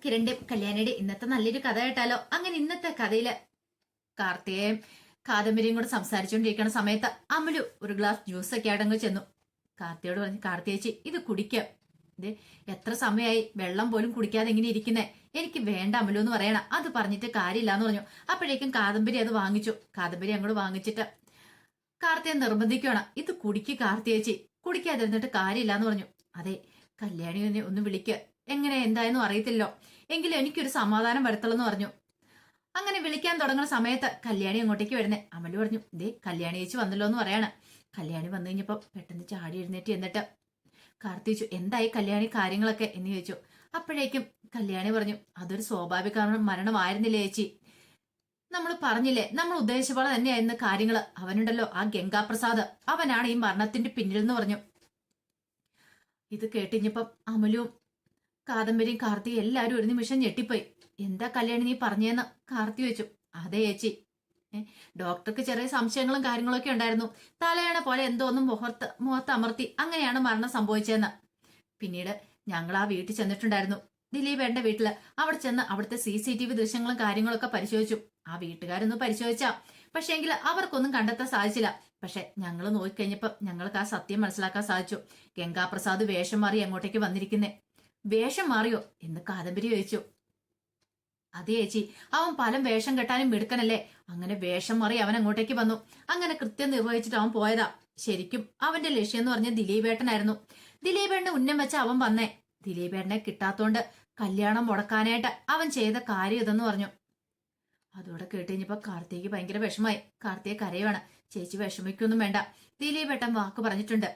കിരണിന്റെ കല്യാണിയുടെ ഇന്നത്തെ നല്ലൊരു കഥ കേട്ടാലോ? അങ്ങനെ ഇന്നത്തെ കഥയില് കാർത്തികയും കാദംബരിയും കൂടെ സംസാരിച്ചുകൊണ്ടിരിക്കുന്ന സമയത്ത് അമലു ഒരു ഗ്ലാസ് ജ്യൂസ് ഒക്കെ ആയിട്ടങ്ങ് ചെന്നു. കാർത്തിയോട് പറഞ്ഞു, കാർത്തിയേച്ചി ഇത് കുടിക്കാം. ഇത് എത്ര സമയമായി വെള്ളം പോലും കുടിക്കാതെ ഇങ്ങനെ ഇരിക്കുന്നേ, എനിക്ക് വേണ്ട അമലു എന്ന് പറയണ. അത് പറഞ്ഞിട്ട് കാര്യമില്ല എന്ന് പറഞ്ഞു. അപ്പോഴേക്കും കാദംബരി അത് വാങ്ങിച്ചു. കാദംബരി അങ്ങോട്ട് വാങ്ങിച്ചിട്ട് കാർത്തിയെ നിർബന്ധിക്കുകയാണ്, ഇത് കുടിക്ക് കാർത്തിയേച്ചി, കുടിക്കാതിരുന്നിട്ട് കാര്യമില്ല എന്ന് പറഞ്ഞു. അതെ, കല്യാണി ഒന്ന് വിളിക്ക്, എങ്ങനെ എന്തായെന്നും അറിയത്തില്ലോ, എങ്കിലും എനിക്കൊരു സമാധാനം വരുത്തുള്ളൂ എന്ന് പറഞ്ഞു. അങ്ങനെ വിളിക്കാൻ തുടങ്ങുന്ന സമയത്ത് കല്യാണി അങ്ങോട്ടേക്ക് വരുന്നേ. അമല് പറഞ്ഞു, ദേ കല്യാണി ചേച്ചി വന്നല്ലോ എന്ന് പറയാണ്. കല്യാണി വന്നു കഴിഞ്ഞപ്പോ പെട്ടെന്ന് ചാടി എഴുന്നേറ്റ് എന്നിട്ട് കാർത്തിച്ചു, എന്തായി കല്യാണി കാര്യങ്ങളൊക്കെ എന്ന് ചോദിച്ചു. അപ്പോഴേക്കും കല്യാണി പറഞ്ഞു, അതൊരു സ്വാഭാവിക മരണമായിരുന്നില്ലേ ചേച്ചി, നമ്മൾ പറഞ്ഞില്ലേ, നമ്മൾ ഉദ്ദേശിച്ച പോലെ തന്നെയായിരുന്നു കാര്യങ്ങള്. അവനുണ്ടല്ലോ ആ ഗംഗാപ്രസാദ്, അവനാണ് ഈ മരണത്തിന്റെ പിന്നിൽ എന്ന് പറഞ്ഞു. ഇത് കേട്ടിഞ്ഞപ്പം അമലും കാദംബരിയും കാർത്തിയും എല്ലാരും ഒരു നിമിഷം ഞെട്ടിപ്പോയി. എന്താ കല്യാണി നീ പറഞ്ഞേന്ന് കാർത്തി വെച്ചു. അതെ ചേച്ചി, ഡോക്ടർക്ക് ചെറിയ സംശയങ്ങളും കാര്യങ്ങളൊക്കെ ഉണ്ടായിരുന്നു. തലയണ പോലെ എന്തോ ഒന്നും മുഖത്ത് അമർത്തി, അങ്ങനെയാണ് മരണം സംഭവിച്ചതെന്ന്. പിന്നീട് ഞങ്ങൾ ആ വീട്ടിൽ ചെന്നിട്ടുണ്ടായിരുന്നു, ദിലീപേട്ടന്റെ വീട്ടില്. അവിടെ ചെന്ന് അവിടുത്തെ CCTV ദൃശ്യങ്ങളും കാര്യങ്ങളൊക്കെ പരിശോധിച്ചു. ആ വീട്ടുകാരൊന്നും പരിശോധിച്ചാ, പക്ഷെ എങ്കിൽ അവർക്കൊന്നും കണ്ടെത്താൻ സാധിച്ചില്ല. പക്ഷെ ഞങ്ങൾ നോക്കിക്കഴിഞ്ഞപ്പോ ഞങ്ങൾക്ക് ആ സത്യം മനസ്സിലാക്കാൻ സാധിച്ചു. ഗംഗാപ്രസാദ് വേഷം മാറി അങ്ങോട്ടേക്ക് വന്നിരിക്കുന്നേ. വേഷം മാറിയോ എന്ന് കാദംബരി ചോദിച്ചു. അതെ ചേച്ചി, അവൻ പല വേഷം കെട്ടാനും മിടുക്കനല്ലേ, അങ്ങനെ വേഷം മാറി അവൻ അങ്ങോട്ടേക്ക് വന്നു. അങ്ങനെ കൃത്യം നിർവഹിച്ചിട്ട് അവൻ പോയതാ. ശരിക്കും അവന്റെ ലക്ഷ്യം എന്ന് പറഞ്ഞ ദിലീപേട്ടനായിരുന്നു. ദിലീപേട്ടന്റെ ഉന്നം വെച്ച അവൻ വന്നേ. ദിലീപേട്ടനെ കിട്ടാത്തോണ്ട് കല്യാണം മുടക്കാനായിട്ട് അവൻ ചെയ്ത കാര്യം ഇതെന്ന് പറഞ്ഞു. അതോടെ കേട്ടുകഴിഞ്ഞപ്പോ കാർത്തിക് ഭയങ്കര വിഷമായി. കാർത്തിക് കരയുവാണ്. ചേച്ചി വിഷമിക്കൊന്നും വേണ്ട, ദിലീപേട്ടൻ വാക്ക് പറഞ്ഞിട്ടുണ്ട്.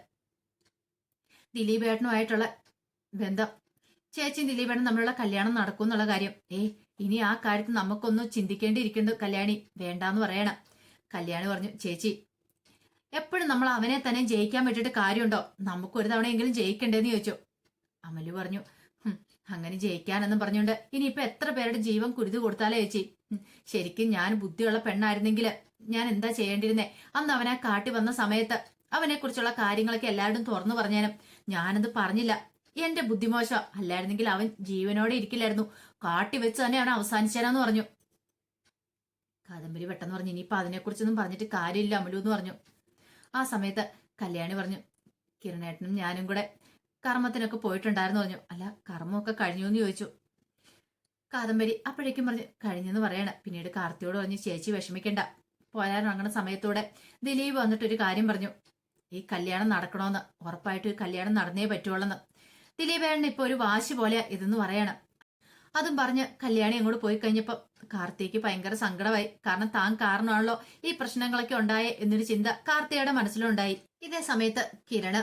ദിലീപേട്ടനുമായിട്ടുള്ള ബന്ധം, ചേച്ചിയും ദിലീപേട്ടൻ തമ്മിലുള്ള കല്യാണം നടക്കും എന്നുള്ള കാര്യം, ഇനി ആ കാര്യത്തിൽ നമുക്കൊന്നും ചിന്തിക്കേണ്ടിയിരിക്കുന്നു കല്യാണി, വേണ്ടാന്ന് പറയണം. കല്യാണി പറഞ്ഞു, ചേച്ചി എപ്പോഴും നമ്മൾ അവനെ തന്നെ ജയിക്കാൻ പറ്റിയിട്ട് കാര്യമുണ്ടോ, നമുക്കൊരു തവണയെങ്കിലും ജയിക്കണ്ടേന്ന് ചോദിച്ചു. അമലു പറഞ്ഞു, അങ്ങനെ ജയിക്കാനെന്നും പറഞ്ഞുകൊണ്ട് ഇനിയിപ്പൊ എത്ര പേരുടെ ജീവൻ കുരുതി കൊടുത്താലേ ചേച്ചി. ശരിക്കും ഞാൻ ബുദ്ധിയുള്ള പെണ്ണായിരുന്നെങ്കിൽ ഞാൻ എന്താ ചെയ്യേണ്ടിരുന്നേ, അന്ന് അവനെ കാട്ടി വന്ന സമയത്ത് അവനെ കുറിച്ചുള്ള കാര്യങ്ങളൊക്കെ എല്ലാവരും തുറന്നു പറഞ്ഞാലും ഞാനത് പറഞ്ഞില്ല. എന്റെ ബുദ്ധിമോശം, അല്ലായിരുന്നെങ്കിൽ അവൻ ജീവനോടെ ഇരിക്കില്ലായിരുന്നു, കാട്ടി വെച്ച് തന്നെ അവൻ അവസാനിച്ചേരാന്ന് പറഞ്ഞു. കാദംബരി പെട്ടെന്ന് പറഞ്ഞു, ഇനിയിപ്പൊ അതിനെക്കുറിച്ചൊന്നും പറഞ്ഞിട്ട് കാര്യമില്ല അമലു എന്ന് പറഞ്ഞു. ആ സമയത്ത് കല്യാണി പറഞ്ഞു, കിരണേട്ടനും ഞാനും കൂടെ കർമ്മത്തിനൊക്കെ പോയിട്ടുണ്ടായിരുന്നു പറഞ്ഞു. അല്ല, കർമ്മമൊക്കെ കഴിഞ്ഞു എന്ന് ചോദിച്ചു. കാദംബരി അപ്പോഴേക്കും പറഞ്ഞു, കഴിഞ്ഞെന്ന് പറയണ. പിന്നീട് കാർത്തിയോട് പറഞ്ഞു, ചേച്ചി വിഷമിക്കണ്ട. പോരാനിറങ്ങുന്ന സമയത്തൂടെ ദിലീപ് വന്നിട്ടൊരു കാര്യം പറഞ്ഞു, ഈ കല്യാണം നടക്കണോന്ന്, ഉറപ്പായിട്ട് ഈ കല്യാണം നടന്നേ പറ്റുള്ളൂന്ന്. ദിലീപേട്ടന് ഇപ്പൊ ഒരു വാശി പോലെ ഇതെന്ന് പറയണം. അതും പറഞ്ഞ് കല്യാണി അങ്ങോട്ട് പോയി കഴിഞ്ഞപ്പോ കാർത്തിക്ക് ഭയങ്കര സങ്കടമായി. കാരണം താൻ കാരണമാണല്ലോ ഈ പ്രശ്നങ്ങളൊക്കെ ഉണ്ടായേ എന്നൊരു ചിന്ത കാർത്തിയുടെ മനസ്സിലുണ്ടായി. ഇതേ സമയത്ത് കിരണ്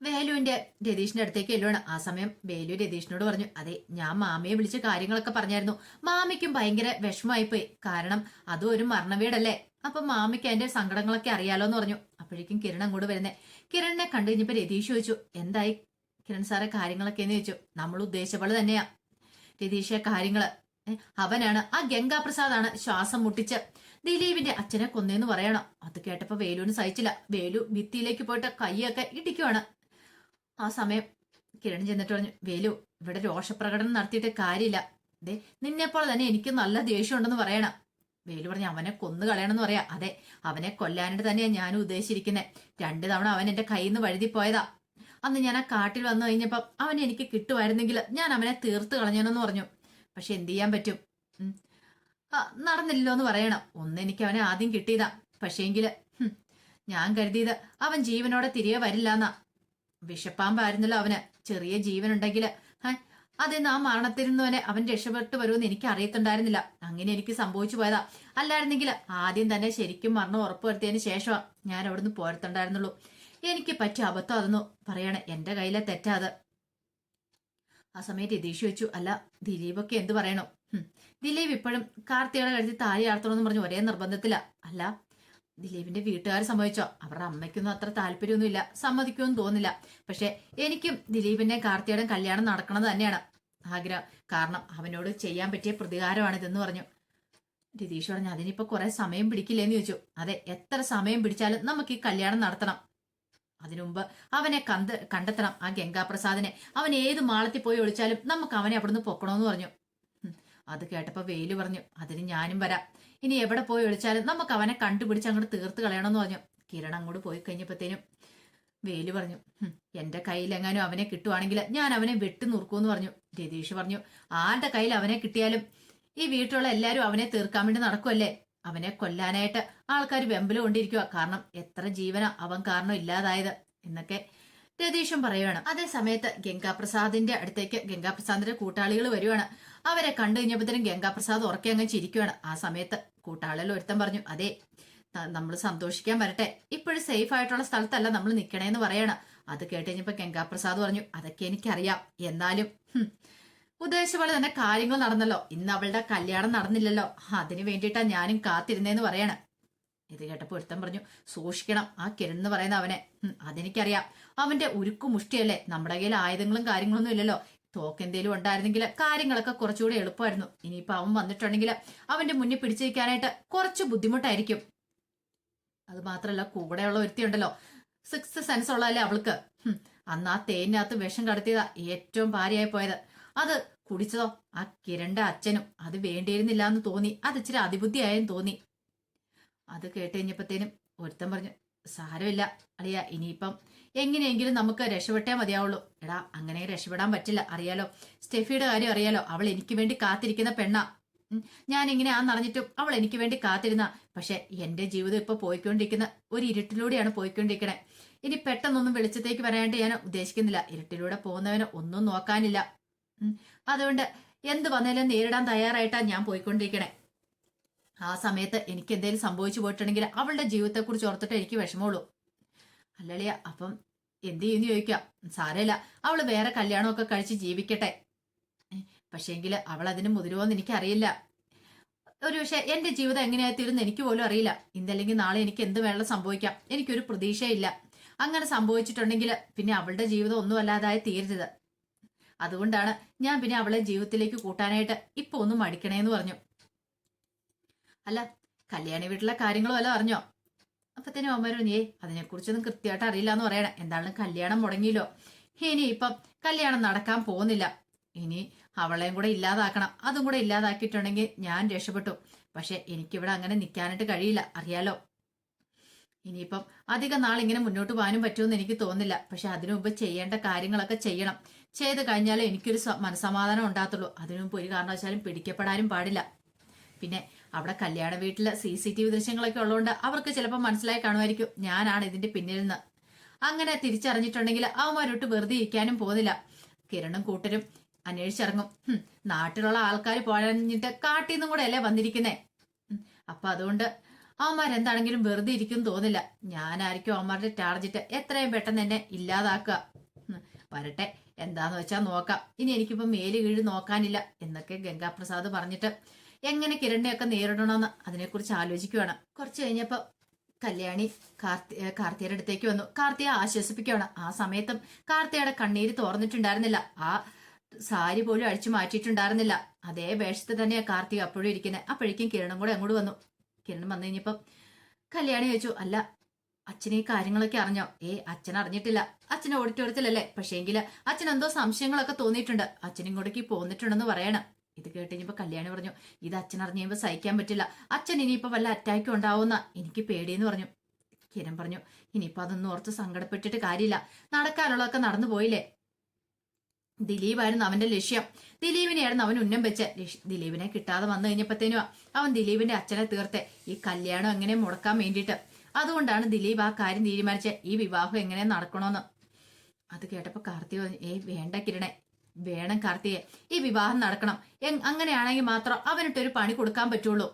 വേലുവിന്റെ രതീഷിന്റെ അടുത്തേക്ക് എല്ലുവാണ്. ആ സമയം വേലു രതീഷിനോട് പറഞ്ഞു, അതെ ഞാൻ മാമിയെ വിളിച്ച് കാര്യങ്ങളൊക്കെ പറഞ്ഞായിരുന്നു. മാമിക്കും ഭയങ്കര വിഷമമായിപ്പോയി, കാരണം അതും ഒരു മരണവീടല്ലേ, അപ്പൊ മാമിക്ക് അതിന്റെ സങ്കടങ്ങളൊക്കെ അറിയാലോ എന്ന് പറഞ്ഞു. അപ്പോഴേക്കും കിരൺ അങ്ങോട്ട് വരുന്നേ. കിരണിനെ കണ്ടു കഴിഞ്ഞപ്പോ രതീഷ് ചോദിച്ചു, എന്തായി കിരൺ സാറെ കാര്യങ്ങളൊക്കെ എന്ന് ചോദിച്ചു. നമ്മൾ ഉദ്ദേശിച്ച പോലെ തന്നെയാ രതീഷ കാര്യങ്ങള്. അവനാണ്, ആ ഗംഗാപ്രസാദാണ് ശ്വാസം മുട്ടിച്ച് ദിലീപിന്റെ അച്ഛനെ കൊന്നേന്ന് പറയണം. അത് കേട്ടപ്പോ വേലുവിന് സഹിച്ചില്ല. വേലു ഭിത്തിയിലേക്ക് പോയിട്ട് കൈയൊക്കെ ഇടിക്കുവാണ്. ആ സമയം കിരൺ ചെന്നിട്ട് പറഞ്ഞു, വേലു ഇവിടെ രോഷപ്രകടനം നടത്തിയിട്ട് കാര്യമില്ല, അതെ നിന്നെപ്പോലെ തന്നെ എനിക്ക് നല്ല ദേഷ്യമുണ്ടെന്ന് പറയണം. വേലു പറഞ്ഞു, അവനെ കൊന്നു കളയണമെന്ന് പറയാ. അതെ, അവനെ കൊല്ലാനായിട്ട് തന്നെയാ ഞാനും ഉദ്ദേശിച്ചിരിക്കുന്നത്. 2 തവണ അവൻ എന്റെ കയ്യിൽ നിന്ന് വഴുതി പോയതാ. അന്ന് ഞാൻ ആ കാട്ടിൽ വന്നു കഴിഞ്ഞപ്പം അവൻ എനിക്ക് കിട്ടുമായിരുന്നെങ്കിൽ ഞാൻ അവനെ തീർത്ത് കളഞ്ഞെന്ന് പറഞ്ഞു. പക്ഷെ എന്ത് ചെയ്യാൻ പറ്റും, നടന്നില്ലല്ലോ എന്ന് പറയണം. എനിക്ക് അവനെ ആദ്യം കിട്ടിയതാ, പക്ഷേങ്കില് ഞാൻ കരുതിയത് അവൻ ജീവനോടെ തിരികെ വരില്ലെന്നാ. വിഷപ്പാമ്പായിരുന്നല്ലോ അവന്, ചെറിയ ജീവനുണ്ടെങ്കില് അതിന്ന് ആ മരണത്തിൽ നിന്ന് അവൻ രക്ഷപ്പെട്ടു വരുമെന്ന് എനിക്ക് അറിയത്തുണ്ടായിരുന്നില്ല. അങ്ങനെ എനിക്ക് സംഭവിച്ചു പോയതാ. അല്ലായിരുന്നെങ്കിൽ ആദ്യം തന്നെ ശരിക്കും മരണം ഉറപ്പുവരുത്തിയതിന് ശേഷമാ ഞാൻ അവിടുന്ന് പോരത്തുണ്ടായിരുന്നുള്ളൂ. എനിക്ക് പറ്റിയ അബദ്ധം അതെന്നു പറയണേ, എന്റെ കയ്യിലെ തെറ്റാ അത്. ആ സമയത്ത് രതീഷ് വെച്ചു, അല്ല ദിലീപൊക്കെ എന്ത് പറയണോ, ദിലീപ് ഇപ്പോഴും കാർത്തികയുടെ കഴുത്തി താലി ആർത്തണമെന്ന് പറഞ്ഞു ഒരേ നിർബന്ധത്തില. അല്ല ദിലീപിന്റെ വീട്ടുകാർ സമ്മതിച്ചോ, അവരുടെ അമ്മയ്ക്കൊന്നും അത്ര താല്പര്യമൊന്നുമില്ല, സമ്മതിക്കുമെന്ന് തോന്നില്ല. പക്ഷെ എനിക്കും ദിലീപിന്റെ കാർത്തികയുടെ കല്യാണം നടക്കണത് തന്നെയാണ് ആഗ്രഹം, കാരണം അവനോട് ചെയ്യാൻ പറ്റിയ പ്രതികാരമാണിതെന്ന് പറഞ്ഞു. രതീഷ് പറഞ്ഞു, അതിനിപ്പോ കുറെ സമയം പിടിക്കില്ലേന്ന് ചോദിച്ചു. അതെ, എത്ര സമയം പിടിച്ചാലും നമുക്ക് ഈ കല്യാണം നടത്തണം. അതിനു മുമ്പ് അവനെ കണ്ടെത്തണം, ആ ഗംഗാപ്രസാദിനെ. അവൻ ഏത് മാളത്തിൽ പോയി ഒളിച്ചാലും നമുക്ക് അവനെ അവിടുന്ന് പൊക്കണമെന്ന് പറഞ്ഞു. അത് കേട്ടപ്പോ വേലു പറഞ്ഞു, അതിന് ഞാനും വരാം. ഇനി എവിടെ പോയി ഒളിച്ചാലും നമുക്ക് അവനെ കണ്ടുപിടിച്ച് അങ്ങോട്ട് തീർത്ത് കളയണമെന്ന് പറഞ്ഞു. കിരൺ അങ്ങോട്ട് പോയി കഴിഞ്ഞപ്പോഴത്തേനും വേലു പറഞ്ഞു, എന്റെ കയ്യിലെങ്ങാനും അവനെ കിട്ടുവാണെങ്കിൽ ഞാൻ അവനെ വെട്ടി നുറുക്കൂന്ന് പറഞ്ഞു. രതീഷ് പറഞ്ഞു, ആരുടെ കയ്യിൽ അവനെ കിട്ടിയാലും ഈ വീട്ടിലുള്ള എല്ലാരും അവനെ തീർക്കാൻ വേണ്ടി നടക്കുമല്ലേ. അവനെ കൊല്ലാനായിട്ട് ആൾക്കാർ വെമ്പല് കൊണ്ടിരിക്കുക. കാരണം എത്ര ജീവന അവൻ കാരണം ഇല്ലാതായത് എന്നൊക്കെ രതീഷും പറയുവാണ്. അതേ സമയത്ത് ഗംഗാപ്രസാദിന്റെ അടുത്തേക്ക് ഗംഗാപ്രസാദിന്റെ കൂട്ടാളികൾ വരുവാണ്. അവരെ കണ്ടു കഴിഞ്ഞപ്പോഴത്തേനും ഗംഗാപ്രസാദ് ഉറക്കെ അങ്ങ് ചിരിക്കുവാണ്. ആ സമയത്ത് കൂട്ടാളികൾ ഒരുത്തൻ പറഞ്ഞു, അതെ നമ്മൾ സന്തോഷിക്കാൻ വരട്ടെ, ഇപ്പോഴും സേഫ് ആയിട്ടുള്ള സ്ഥലത്തല്ല നമ്മൾ നിക്കണേന്ന് പറയണം. അത് കേട്ട് കഴിഞ്ഞപ്പോ ഗംഗാപ്രസാദ് പറഞ്ഞു, അതൊക്കെ എനിക്കറിയാം, എന്നാലും ഉദ്ദേശിച്ച പോലെ തന്നെ കാര്യങ്ങൾ നടന്നല്ലോ. ഇന്ന് അവളുടെ കല്യാണം നടന്നില്ലല്ലോ, അതിന് വേണ്ടിയിട്ടാ ഞാനും കാത്തിരുന്നേന്ന് പറയണം. ഇത് കേട്ടപ്പോ ഒരുത്തൻ പറഞ്ഞു, സൂക്ഷിക്കണം ആ കിരൺ എന്ന് പറയുന്ന അവനെ. അതെനിക്കറിയാം, അവന്റെ ഉരുക്കു മുഷ്ടിയല്ലേ, നമ്മുടെ കയ്യിൽ ആയുധങ്ങളും കാര്യങ്ങളൊന്നും ഇല്ലല്ലോ. തോക്കെന്തേലും ഉണ്ടായിരുന്നെങ്കിൽ കാര്യങ്ങളൊക്കെ കുറച്ചുകൂടി എളുപ്പമായിരുന്നു. ഇനിയിപ്പൊ അവൻ വന്നിട്ടുണ്ടെങ്കിൽ അവന്റെ മുന്നിൽ പിടിച്ചു നിൽക്കാനായിട്ട് കുറച്ച് ബുദ്ധിമുട്ടായിരിക്കും. അത് മാത്രല്ല കൂടെയുള്ള ഒരുത്തിയുണ്ടല്ലോ, സിക്സ് സെൻസ് ഉള്ളതല്ലേ അവൾക്ക്. അന്ന് ആ തേനിനകത്ത് വിഷം കടത്തിയതാ ഏറ്റവും ഭാര്യയായി പോയത്. അത് കുടിച്ചതോ ആ കിരണിന്റെ അച്ഛനും. അത് വേണ്ടിയിരുന്നില്ല എന്ന് തോന്നി, അത് ഇച്ചിരി അതിബുദ്ധിയായെന്ന് തോന്നി. അത് കേട്ട് കഴിഞ്ഞപ്പോഴത്തേനും ഒരുത്തൻ പറഞ്ഞു, സാരമില്ല അളിയ, ഇനിയിപ്പം എങ്ങനെയെങ്കിലും നമുക്ക് രക്ഷപ്പെട്ടേ മതിയാവുള്ളൂ. എടാ അങ്ങനെ രക്ഷപ്പെടാൻ പറ്റില്ല, അറിയാലോ സ്റ്റെഫിയുടെ കാര്യം അറിയാലോ. അവൾ എനിക്ക് വേണ്ടി കാത്തിരിക്കുന്ന പെണ്ണാ. ഞാൻ ഇങ്ങനെ ആണെന്നറിഞ്ഞിട്ടും അവൾ എനിക്ക് വേണ്ടി കാത്തിരുന്ന. പക്ഷെ എന്റെ ജീവിതം ഇപ്പൊ പോയിക്കൊണ്ടിരിക്കുന്ന ഒരു ഇരുട്ടിലൂടെയാണ് പോയിക്കൊണ്ടിരിക്കണേ. ഇനി പെട്ടെന്നൊന്നും വെളിച്ചത്തേക്ക് വരാനായിട്ട് ഞാൻ ഉദ്ദേശിക്കുന്നില്ല. ഇരുട്ടിലൂടെ പോകുന്നവന് ഒന്നും നോക്കാനില്ല. അതുകൊണ്ട് എന്ത് വന്നാലും നേരിടാൻ തയ്യാറായിട്ടാ ഞാൻ പോയിക്കൊണ്ടിരിക്കണേ. ആ സമയത്ത് എനിക്ക് എന്തെങ്കിലും സംഭവിച്ചു പോയിട്ടുണ്ടെങ്കിൽ അവളുടെ ജീവിതത്തെക്കുറിച്ച് ഓർത്തിട്ട് എനിക്ക് വിഷമമുള്ളൂ. അല്ലളിയ, അപ്പം എന്ത് ചെയ്യുന്നു ചോദിക്കാം. സാരമില്ല, അവള് വേറെ കല്യാണമൊക്കെ കഴിച്ച് ജീവിക്കട്ടെ. പക്ഷേങ്കിൽ അവൾ അതിന് മുതിരുവോന്ന് എനിക്കറിയില്ല. ഒരു പക്ഷെ എന്റെ ജീവിതം എങ്ങനെയായി തീരുന്ന എനിക്ക് പോലും അറിയില്ല. ഇന്നല്ലെങ്കിൽ നാളെ എനിക്ക് എന്ത് വേണം സംഭവിക്കാം, എനിക്കൊരു പ്രതീക്ഷയില്ല. അങ്ങനെ സംഭവിച്ചിട്ടുണ്ടെങ്കിൽ പിന്നെ അവളുടെ ജീവിതം ഒന്നും അല്ലാതായി തീരരുത്. അതുകൊണ്ടാണ് ഞാൻ പിന്നെ അവളെ ജീവിതത്തിലേക്ക് കൂട്ടാനായിട്ട് ഇപ്പൊ ഒന്നും മടിക്കണേന്ന് പറഞ്ഞു. അല്ല, കല്യാണി വീട്ടിലെ കാര്യങ്ങളും വല്ല അറിഞ്ഞോ? അപ്പത്തേനും അവന്മാർ അതിനെക്കുറിച്ചൊന്നും കൃത്യമായിട്ട് അറിയില്ല എന്ന് പറയണേ. എന്തായാലും കല്യാണം മുടങ്ങിയല്ലോ, ഇനി ഇപ്പം കല്യാണം നടക്കാൻ പോകുന്നില്ല. ഇനി അവളെയും കൂടെ ഇല്ലാതാക്കണം. അതും കൂടെ ഇല്ലാതാക്കിയിട്ടുണ്ടെങ്കിൽ ഞാൻ രക്ഷപ്പെട്ടു. പക്ഷെ എനിക്കിവിടെ അങ്ങനെ നിൽക്കാനായിട്ട് കഴിയില്ല, അറിയാലോ. ഇനിയിപ്പം അധികം നാൾ ഇങ്ങനെ മുന്നോട്ട് പോകാനും പറ്റുമെന്ന് എനിക്ക് തോന്നുന്നില്ല. പക്ഷെ അതിനു മുമ്പ് ചെയ്യേണ്ട കാര്യങ്ങളൊക്കെ ചെയ്യണം. ചെയ്ത് കഴിഞ്ഞാലേ എനിക്കൊരു മനസമാധാനം ഉണ്ടാകത്തുള്ളൂ. അതിനു മുമ്പ് ഒരു കാരണവശാലും പിടിക്കപ്പെടാനും പാടില്ല. പിന്നെ അവിടെ കല്യാണ വീട്ടില് CCTV ദൃശ്യങ്ങളൊക്കെ ഉള്ളതുകൊണ്ട് അവർക്ക് ചിലപ്പോൾ മനസ്സിലായി കാണുമായിരിക്കും ഞാനാണ് ഇതിന്റെ പിന്നിൽ നിന്ന്. അങ്ങനെ തിരിച്ചറിഞ്ഞിട്ടുണ്ടെങ്കിൽ അവന്മാരോട്ട് വെറുതെ ഇരിക്കാനും പോകുന്നില്ല. കിരണും കൂട്ടരും അന്വേഷിച്ചിറങ്ങും. നാട്ടിലുള്ള ആൾക്കാർ പോഴഞ്ഞിട്ട് കാട്ടിൽ നിന്നും കൂടെ അല്ലേ വന്നിരിക്കുന്നേ. അപ്പൊ അതുകൊണ്ട് അവന്മാരെന്താണെങ്കിലും വെറുതെ ഇരിക്കും തോന്നില്ല. ഞാനായിരിക്കും അവന്മാരുടെ ടാർജറ്റ്. എത്രയും പെട്ടെന്ന് എന്നെ ഇല്ലാതാക്കുക. വരട്ടെ, എന്താന്ന് വെച്ചാൽ നോക്കാം. ഇനി എനിക്കിപ്പോ മേല് കീഴ് നോക്കാനില്ല എന്നൊക്കെ ഗംഗാപ്രസാദ് പറഞ്ഞിട്ട് എങ്ങനെ കിരണിനെയൊക്കെ നേരിടണമെന്ന് അതിനെക്കുറിച്ച് ആലോചിക്കുകയാണ്. കുറച്ച് കഴിഞ്ഞപ്പോ കല്യാണി കാർത്തിയുടെ അടുത്തേക്ക് വന്നു. കാർത്തിയെ ആശ്വസിപ്പിക്കുകയാണ്. ആ സമയത്തും കാർത്തിയുടെ കണ്ണീര് തോർന്നിട്ടുണ്ടായിരുന്നില്ല. ആ സാരി പോലും അഴിച്ചു മാറ്റിയിട്ടുണ്ടായിരുന്നില്ല. അതേ വേഷത്തിൽ തന്നെയാ കാർത്തിക അപ്പോഴും ഇരിക്കുന്നത്. അപ്പോഴേക്കും കിരണും കൂടെ അങ്ങോട്ട് വന്നു. കിരൺ വന്നു കഴിഞ്ഞപ്പം കല്യാണി ചോദിച്ചു, അല്ല അച്ഛൻ ഈ കാര്യങ്ങളൊക്കെ അറിഞ്ഞോ? അച്ഛൻ അറിഞ്ഞിട്ടില്ല. അച്ഛൻ ഓഡിറ്റോറിയത്തിലല്ലേ. പക്ഷേങ്കില് അച്ഛൻ എന്തോ സംശയങ്ങളൊക്കെ തോന്നിയിട്ടുണ്ട്. അച്ഛൻ ഇങ്ങോട്ടേക്ക് പോന്നിട്ടുണ്ടെന്ന് പറയണം. ഇത് കേട്ട് കഴിഞ്ഞപ്പോ കല്യാണി പറഞ്ഞു, ഇത് അച്ഛൻ അറിഞ്ഞു കഴിയുമ്പോ സഹിക്കാൻ പറ്റില്ല. അച്ഛൻ ഇനിയിപ്പോ വല്ല അറ്റാക്കും ഉണ്ടാവുന്ന എനിക്ക് പേടിയെന്ന് പറഞ്ഞു. കിരൺ പറഞ്ഞു, ഇനിയിപ്പോ അതൊന്നും ഓർത്ത് സങ്കടപ്പെട്ടിട്ട് കാര്യമില്ല. നടക്കാനുള്ളതൊക്കെ നടന്നു പോയില്ലേ. ദിലീപായിരുന്നു അവന്റെ ലക്ഷ്യം. ദിലീപിനെയായിരുന്നു അവൻ ഉന്നം വെച്ച്. ദിലീപിനെ കിട്ടാതെ വന്നു കഴിഞ്ഞപ്പോഴത്തേനും അവൻ ദിലീപിന്റെ അച്ഛനെ തീർത്തെ ഈ കല്യാണം എങ്ങനെ മുടക്കാൻ വേണ്ടിയിട്ട്. അതുകൊണ്ടാണ് ദിലീപ് ആ കാര്യം തീരുമാനിച്ച ഈ വിവാഹം എങ്ങനെ നടക്കണോന്ന്. അത് കേട്ടപ്പോ കാർത്തിക പറഞ്ഞു, വേണ്ട കിരണേ, വേണം കാർത്തിയെ, ഈ വിവാഹം നടക്കണം. അങ്ങനെയാണെങ്കിൽ മാത്രം അവനിട്ടൊരു പണി കൊടുക്കാൻ പറ്റുള്ളൂ.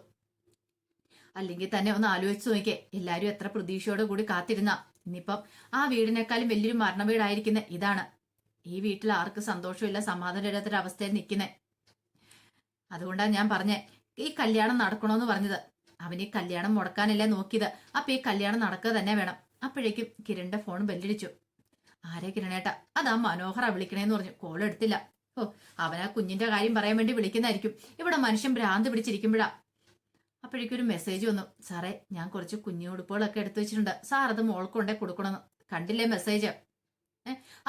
അല്ലെങ്കിൽ തന്നെ ഒന്ന് ആലോചിച്ച് നോക്കിയേ, എല്ലാരും എത്ര പ്രതീക്ഷയോട് കൂടി കാത്തിരുന്ന. ഇനിയിപ്പം ആ വീടിനേക്കാളും വലിയൊരു മരണ വീടായിരിക്കുന്ന ഇതാണ്. ഈ വീട്ടിൽ ആർക്ക് സന്തോഷമില്ല, സമാധാനം ഇല്ലാത്തൊരു അവസ്ഥയിൽ നിൽക്കുന്നേ. അതുകൊണ്ടാണ് ഞാൻ പറഞ്ഞേ ഈ കല്യാണം നടക്കണോന്ന് പറഞ്ഞത്. അവൻ ഈ കല്യാണം മുടക്കാനല്ലേ നോക്കിയത്. അപ്പൊ ഈ കല്യാണം നടക്കുക തന്നെ വേണം. അപ്പോഴേക്കും കിരണിന്റെ ഫോൺ ബെല്ലടിച്ചു. ആരെ കിരണേട്ടാ? അതാ മനോഹറാ വിളിക്കണേന്ന് പറഞ്ഞു. കോൾ എടുത്തില്ല. അവനാ കുഞ്ഞിന്റെ കാര്യം പറയാൻ വേണ്ടി വിളിക്കുന്നതായിരിക്കും. ഇവിടെ മനുഷ്യൻ ഭ്രാന്ത് പിടിച്ചിരിക്കുമ്പോഴാ. അപ്പോഴേക്കും ഒരു മെസ്സേജ് വന്നു. സാറേ, ഞാൻ കുറച്ച് കുഞ്ഞു ഉടുപ്പുകളൊക്കെ എടുത്തു വെച്ചിട്ടുണ്ട്. സാർ അത് മോൾക്ക് കൊണ്ടേ കൊടുക്കണമെന്ന്. കണ്ടില്ലേ മെസ്സേജ്?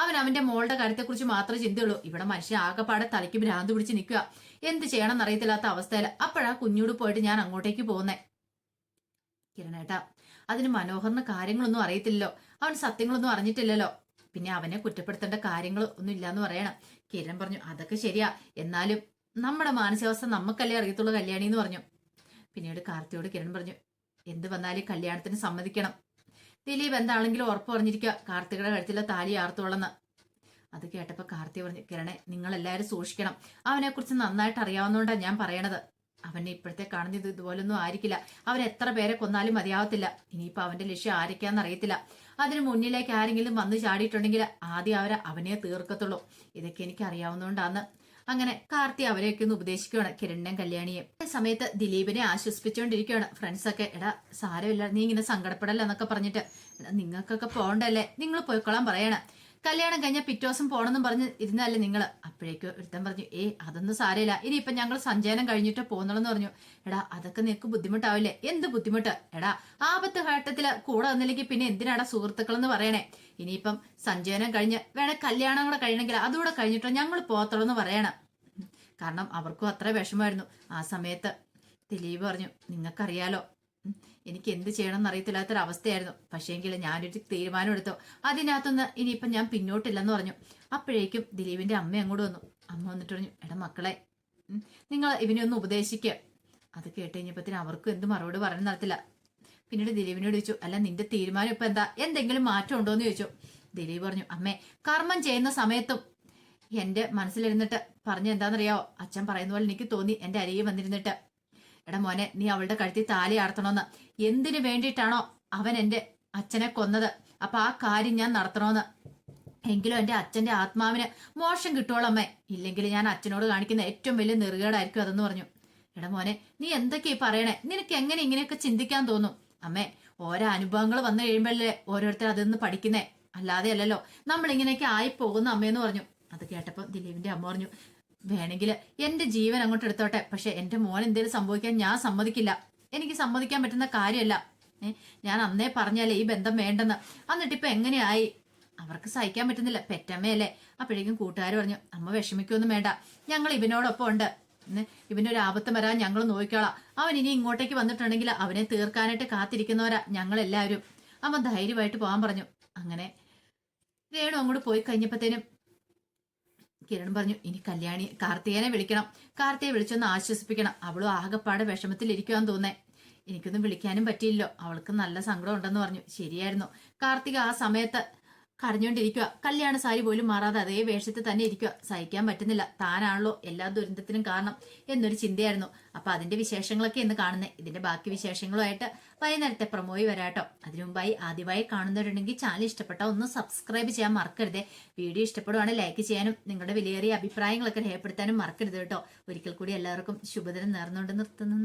അവൻ അവന്റെ മോളുടെ കാര്യത്തെക്കുറിച്ച് മാത്രമേ ചിന്തയുള്ളൂ. ഇവിടെ മനുഷ്യൻ ആകെപ്പാടെ തലയ്ക്ക് ഭ്രാന്ത് പിടിച്ച് നിൽക്കുക. എന്ത് ചെയ്യണം എന്നറിയത്തില്ലാത്ത അവസ്ഥയിൽ. അപ്പോഴാ കുഞ്ഞോട് പോയിട്ട് ഞാൻ അങ്ങോട്ടേക്ക് പോകുന്നേ. കിരണേട്ടാ, അതിന് മനോഹറിന് കാര്യങ്ങളൊന്നും അറിയത്തില്ലല്ലോ. അവൻ സത്യങ്ങളൊന്നും അറിഞ്ഞിട്ടില്ലല്ലോ. പിന്നെ അവനെ കുറ്റപ്പെടുത്തേണ്ട കാര്യങ്ങൾ ഒന്നും ഇല്ലാന്ന് പറയണം. കിരൺ പറഞ്ഞു, അതൊക്കെ ശരിയാ, എന്നാലും നമ്മുടെ മാനസികാവസ്ഥ നമുക്കല്ലേ അറിയത്തുള്ളൂ കല്യാണി എന്ന് പറഞ്ഞു. പിന്നീട് കാർത്തിയോട് കിരൺ പറഞ്ഞു, എന്ത് വന്നാലും കല്യാണത്തിന് സമ്മതിക്കണം. ദിലീപ് എന്താണെങ്കിലും ഉറപ്പ് പറഞ്ഞിരിക്കുക കാർത്തികയുടെ കഴുത്തിലെ താലി ആർത്തോളന്ന്. അത് കേട്ടപ്പോ കാർത്തി പറഞ്ഞു, കിരണെ നിങ്ങൾ എല്ലാവരും സൂക്ഷിക്കണം. അവനെ കുറിച്ച് നന്നായിട്ട് അറിയാവുന്നതുകൊണ്ടാണ് ഞാൻ പറയണത്. അവനെ ഇപ്പോഴത്തെ കാണുന്നത് ഇതുപോലൊന്നും ആയിരിക്കില്ല. അവൻ എത്ര പേരെ കൊന്നാലും മതിയാവത്തില്ല. ഇനിയിപ്പോ അവന്റെ ലക്ഷ്യം ആരൊക്കെയാന്ന് അറിയത്തില്ല. അതിന് മുന്നിലേക്ക് ആരെങ്കിലും വന്ന് ചാടിയിട്ടുണ്ടെങ്കിൽ ആദ്യം അവനെ തീർക്കത്തുള്ളൂ. ഇതൊക്കെ എനിക്ക് അറിയാവുന്നതുകൊണ്ടാന്ന്. അങ്ങനെ കാർത്തി അവരെയൊക്കെ ഒന്ന് ഉപദേശിക്കുകയാണ്, കിരണിനെയും കല്യാണിയെ. ആ സമയത്ത് ദിലീപിനെ ആശ്വസിപ്പിച്ചുകൊണ്ടിരിക്കുകയാണ് ഫ്രണ്ട്സൊക്കെ. എടാ സാരമില്ല, നീ ഇങ്ങനെ സങ്കടപ്പെടല്ല എന്നൊക്കെ പറഞ്ഞിട്ട്, എടാ നിങ്ങൾക്കൊക്കെ പോകണ്ടല്ലേ, നിങ്ങൾ പോയിക്കൊള്ളാൻ പറയണം. കല്യാണം കഴിഞ്ഞാൽ പിറ്റേ ദിവസം പോണെന്നും പറഞ്ഞ് ഇരുന്നല്ലേ നിങ്ങള്. അപ്പോഴേക്കും ഒരുത്തൻ പറഞ്ഞു, അതൊന്നും സാരമില്ല, ഇനിയിപ്പൊ ഞങ്ങൾ സഞ്ചയനം കഴിഞ്ഞിട്ട് പോകുന്നുള്ളെന്ന് പറഞ്ഞു. എടാ അതൊക്കെ നിനക്ക് ബുദ്ധിമുട്ടാവില്ലേ? എന്ത് ബുദ്ധിമുട്ട്? എടാ ആപത്ത് ഘട്ടത്തില് കൂടെ വന്നില്ലെങ്കിൽ പിന്നെ എന്തിനാടാ സുഹൃത്തുക്കളെന്ന് പറയണേ? ഇനിയിപ്പം സഞ്ചയനം കഴിഞ്ഞ് വേണേ കല്യാണം കൂടെ കഴിയണമെങ്കിൽ അതുകൂടെ കഴിഞ്ഞിട്ടോ ഞങ്ങൾ പോകത്തുള്ളൂ എന്ന് പറയണം. കാരണം അവർക്കും അത്ര വിഷമമായിരുന്നു ആ സമയത്ത്. ദിലീപ് പറഞ്ഞു, നിങ്ങൾക്കറിയാലോ എനിക്ക് എന്ത് ചെയ്യണം എന്നറിയത്തില്ലാത്തൊരവസ്ഥയായിരുന്നു. പക്ഷേങ്കിൽ ഞാനൊരു തീരുമാനം എടുത്തു. അതിനകത്തുനിന്ന് ഇനിയിപ്പം ഞാൻ പിന്നോട്ടില്ലെന്ന് പറഞ്ഞു. അപ്പോഴേക്കും ദിലീപിന്റെ അമ്മ അങ്ങോട്ട് വന്നു. അമ്മ വന്നിട്ട് പറഞ്ഞു, എടാ മക്കളെ, നിങ്ങൾ ഇവനെ ഒന്ന് ഉപദേശിക്കുക. അത് കേട്ട് കഴിഞ്ഞപ്പത്തിന് അവർക്കും എന്ത് മറുപടി പറഞ്ഞു നടത്തില്ല. പിന്നീട് ദിലീപിനോട് ചോദിച്ചു, അല്ല നിന്റെ തീരുമാനം ഇപ്പൊ എന്താ? എന്തെങ്കിലും മാറ്റം ഉണ്ടോ എന്ന് ചോദിച്ചു. ദിലീപ് പറഞ്ഞു, അമ്മേ കർമ്മം ചെയ്യുന്ന സമയത്തും എന്റെ മനസ്സിലിരുന്നിട്ട് പറഞ്ഞ എന്താണെന്നറിയാവോ? അച്ഛൻ പറയുന്ന പോലെ എനിക്ക് തോന്നി എന്റെ അരികെ വന്നിരുന്നിട്ട്, എടാ മോനെ നീ അവളുടെ കഴുത്തിൽ താലി ആർത്തണമെന്ന്. എന്തിനു വേണ്ടിയിട്ടാണോ അവൻ എന്റെ അച്ഛനെ കൊന്നത്, അപ്പൊ ആ കാര്യം ഞാൻ നടത്തണമെന്ന്. എങ്കിലും എന്റെ അച്ഛന്റെ ആത്മാവിന് മോശം കിട്ടുവോളമ്മേ, ഇല്ലെങ്കിൽ ഞാൻ അച്ഛനോട് കാണിക്കുന്ന ഏറ്റവും വലിയ നെറുകേടായിരിക്കും അതെന്ന് പറഞ്ഞു. എടാ മോനെ നീ എന്തൊക്കെയാ പറയണേ? നിനക്ക് എങ്ങനെ ഇങ്ങനെയൊക്കെ ചിന്തിക്കാൻ തോന്നും? അമ്മേ ഓരോ അനുഭവങ്ങൾ വന്നു കഴിയുമ്പോഴല്ലേ ഓരോരുത്തർ അതൊന്ന് പഠിക്കുന്നേ, അല്ലാതെ അല്ലല്ലോ നമ്മൾ ഇങ്ങനെയൊക്കെ ആയി പോകുന്ന അമ്മയെന്ന് പറഞ്ഞു. അത് കേട്ടപ്പോ ദിലീപിന്റെ അമ്മ പറഞ്ഞു, വേണമെങ്കിൽ എന്റെ ജീവൻ അങ്ങോട്ട് എടുത്തോട്ടെ, പക്ഷെ എന്റെ മോൻ എന്തേലും സംഭവിക്കാൻ ഞാൻ സമ്മതിക്കില്ല. എനിക്ക് സമ്മതിക്കാൻ പറ്റുന്ന കാര്യമല്ല. ഞാൻ അന്നേ പറഞ്ഞാലേ ഈ ബന്ധം വേണ്ടെന്ന്. എന്നിട്ടിപ്പൊ എങ്ങനെയായി? അവർക്ക് സഹിക്കാൻ പറ്റുന്നില്ല, പെറ്റമ്മയല്ലേ. അപ്പോഴേക്കും കൂട്ടുകാർ പറഞ്ഞു, അമ്മ വിഷമിക്കൊന്നും വേണ്ട, ഞങ്ങൾ ഇവനോടൊപ്പം ഉണ്ട്. ഇവനൊരു ആപത്ത് വരാൻ ഞങ്ങൾ നോക്കിക്കോളാം. അവൻ ഇനി ഇങ്ങോട്ടേക്ക് വന്നിട്ടുണ്ടെങ്കിൽ അവനെ തീർക്കാനായിട്ട് കാത്തിരിക്കുന്നവരാ ഞങ്ങളെല്ലാവരും. അവൻ ധൈര്യമായിട്ട് പോകാൻ പറഞ്ഞു. അങ്ങനെ രേണു അങ്ങോട്ട് പോയി കഴിഞ്ഞപ്പോഴത്തേനും കിരൺ പറഞ്ഞു, ഇനി കാർത്തികേനെ വിളിക്കണം. കാർത്തിയെ വിളിച്ചൊന്ന് ആശ്വസിപ്പിക്കണം. അവളും ആകെപ്പാടെ വിഷമത്തിലിരിക്കുവാന്ന് തോന്നേ. എനിക്കൊന്നും വിളിക്കാനും പറ്റിയില്ലോ, അവൾക്ക് നല്ല സങ്കടം ഉണ്ടെന്ന് പറഞ്ഞു. ശരിയായിരുന്നു, കാർത്തിക ആ സമയത്ത് കരഞ്ഞോണ്ടിരിക്കുക. കല്യാണ സാരി പോലും മാറാതെ അതേ വേഷത്തിൽ തന്നെ ഇരിക്കുക. സഹിക്കാൻ പറ്റുന്നില്ല, താനാണല്ലോ എല്ലാ ദുരന്തത്തിനും കാരണം എന്നൊരു ചിന്തയായിരുന്നു. അപ്പൊ അതിന്റെ വിശേഷങ്ങളൊക്കെ ഇന്ന് കാണുന്നേ. ഇതിന്റെ ബാക്കി വിശേഷങ്ങളുമായിട്ട് വൈകുന്നേരത്തെ പ്രൊമോയി വരാട്ടോ. അതിനു മുമ്പായി ആദ്യമായി കാണുന്നവരുണ്ടെങ്കിൽ ചാനൽ ഇഷ്ടപ്പെട്ട ഒന്ന് സബ്സ്ക്രൈബ് ചെയ്യാൻ മറക്കരുതേ. വീഡിയോ ഇഷ്ടപ്പെടുവാണെങ്കിൽ ലൈക്ക് ചെയ്യാനും നിങ്ങളുടെ വിലയേറിയ അഭിപ്രായങ്ങളൊക്കെ രേഖപ്പെടുത്താനും മറക്കരുത് കേട്ടോ. ഒരിക്കൽ കൂടി എല്ലാവർക്കും ശുഭദിനം നേർന്നുകൊണ്ട് നിർത്തുന്നു.